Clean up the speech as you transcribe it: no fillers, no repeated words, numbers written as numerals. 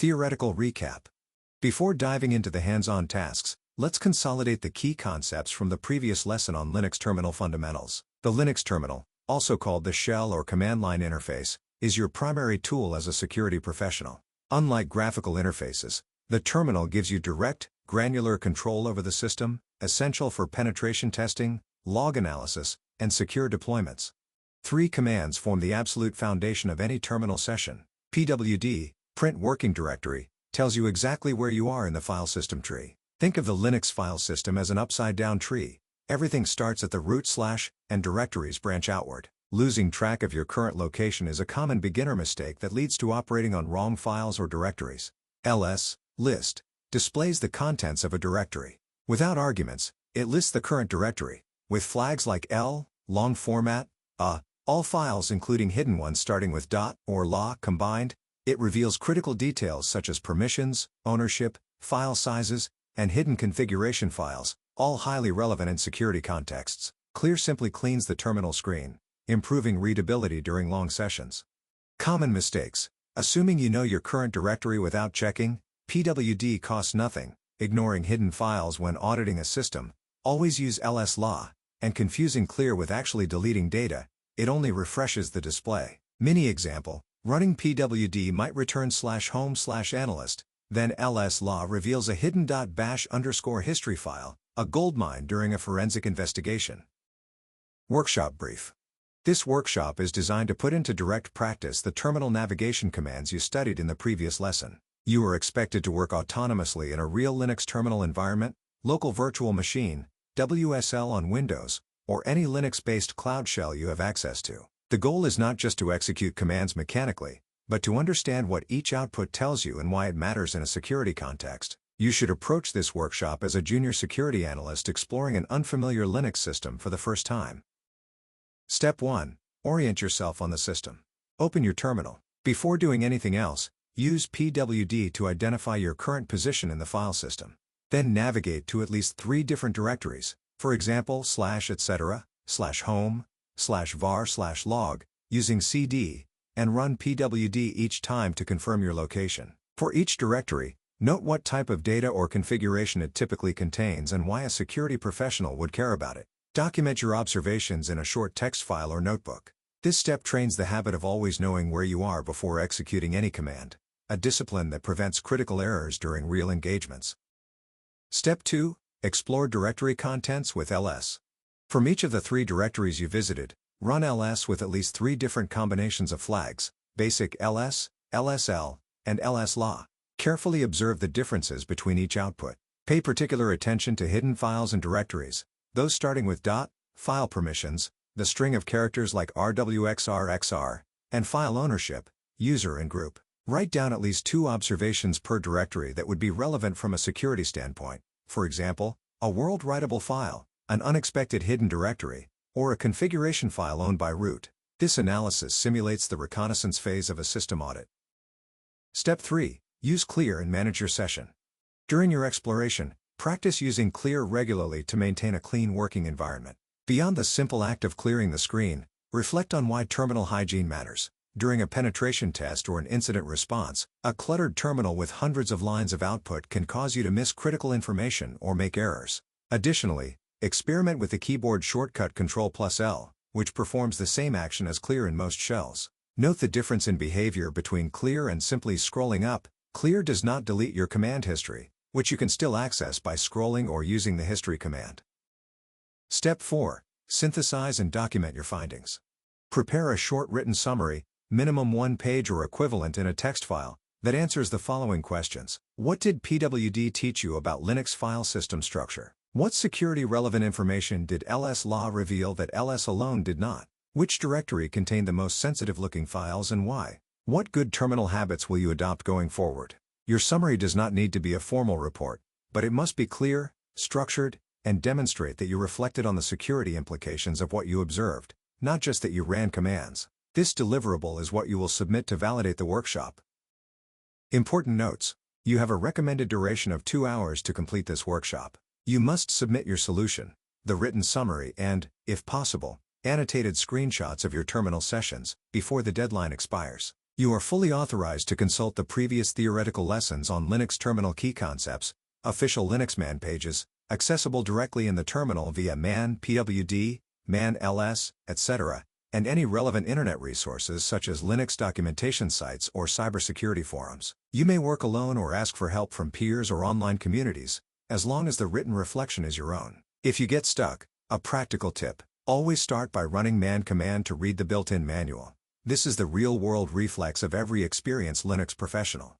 Theoretical recap. Before diving into the hands-on tasks, let's consolidate the key concepts from the previous lesson on Linux terminal fundamentals. The Linux terminal, also called the shell or command line interface, is your primary tool as a security professional. Unlike graphical interfaces, the terminal gives you direct, granular control over the system, essential for penetration testing, log analysis, and secure deployments. 3 commands form the absolute foundation of any terminal session. pwd, print working directory, tells you exactly where you are in the file system tree. Think of the Linux file system as an upside-down tree. Everything starts at the root / and directories branch outward. Losing track of your current location is a common beginner mistake that leads to operating on wrong files or directories. ls, list, displays the contents of a directory. Without arguments, it lists the current directory. With flags like L, long format, all files including hidden ones starting with or .la combined, it reveals critical details such as permissions, ownership, file sizes, and hidden configuration files, all highly relevant in security contexts. Clear simply cleans the terminal screen, improving readability during long sessions. Common mistakes. Assuming you know your current directory without checking, pwd costs nothing, ignoring hidden files when auditing a system, always use ls-la, and confusing clear with actually deleting data, it only refreshes the display. Mini example. Running pwd might return /home/analyst, then ls-la reveals a hidden .bash_history file, a goldmine during a forensic investigation. Workshop brief. This workshop is designed to put into direct practice the terminal navigation commands you studied in the previous lesson. You are expected to work autonomously in a real Linux terminal environment, local virtual machine, WSL on Windows, or any Linux-based cloud shell you have access to. The goal is not just to execute commands mechanically, but to understand what each output tells you and why it matters in a security context. You should approach this workshop as a junior security analyst exploring an unfamiliar Linux system for the first time. Step 1. Orient yourself on the system. Open your terminal. Before doing anything else, use pwd to identify your current position in the file system. Then navigate to at least 3 different directories, for example /etc, /home, /var/log, using cd, and run pwd each time to confirm your location. For each directory, note what type of data or configuration it typically contains and why a security professional would care about it. Document your observations in a short text file or notebook. This step trains the habit of always knowing where you are before executing any command, a discipline that prevents critical errors during real engagements. Step 2. Explore directory contents with ls. From each of the 3 directories you visited, run ls with at least 3 different combinations of flags, basic ls, lsl, and ls-la. Carefully observe the differences between each output. Pay particular attention to hidden files and directories, those starting with file permissions, the string of characters like rwxrxr, and file ownership, user and group. Write down at least 2 observations per directory that would be relevant from a security standpoint, for example, a world writable file, an unexpected hidden directory, or a configuration file owned by root. This analysis simulates the reconnaissance phase of a system audit. Step 3. Use clear and manage your session. During your exploration, practice using clear regularly to maintain a clean working environment. Beyond the simple act of clearing the screen, reflect on why terminal hygiene matters. During a penetration test or an incident response, a cluttered terminal with hundreds of lines of output can cause you to miss critical information or make errors. Additionally, experiment with the keyboard shortcut Ctrl+L, which performs the same action as clear in most shells. Note the difference in behavior between clear and simply scrolling up. Clear does not delete your command history, which you can still access by scrolling or using the history command. Step 4. Synthesize and document your findings. Prepare a short written summary, minimum 1 page or equivalent in a text file, that answers the following questions. What did pwd teach you about Linux file system structure? What security-relevant information did ls-la reveal that ls alone did not? Which directory contained the most sensitive-looking files and why? What good terminal habits will you adopt going forward? Your summary does not need to be a formal report, but it must be clear, structured, and demonstrate that you reflected on the security implications of what you observed, not just that you ran commands. This deliverable is what you will submit to validate the workshop. Important notes. You have a recommended duration of 2 hours to complete this workshop. You must submit your solution, the written summary and, if possible, annotated screenshots of your terminal sessions, before the deadline expires. You are fully authorized to consult the previous theoretical lessons on Linux terminal key concepts, official Linux man pages, accessible directly in the terminal via man pwd, man ls, etc., and any relevant internet resources such as Linux documentation sites or cybersecurity forums. You may work alone or ask for help from peers or online communities, as long as the written reflection is your own. If you get stuck, a practical tip: always start by running man command to read the built-in manual. This is the real-world reflex of every experienced Linux professional.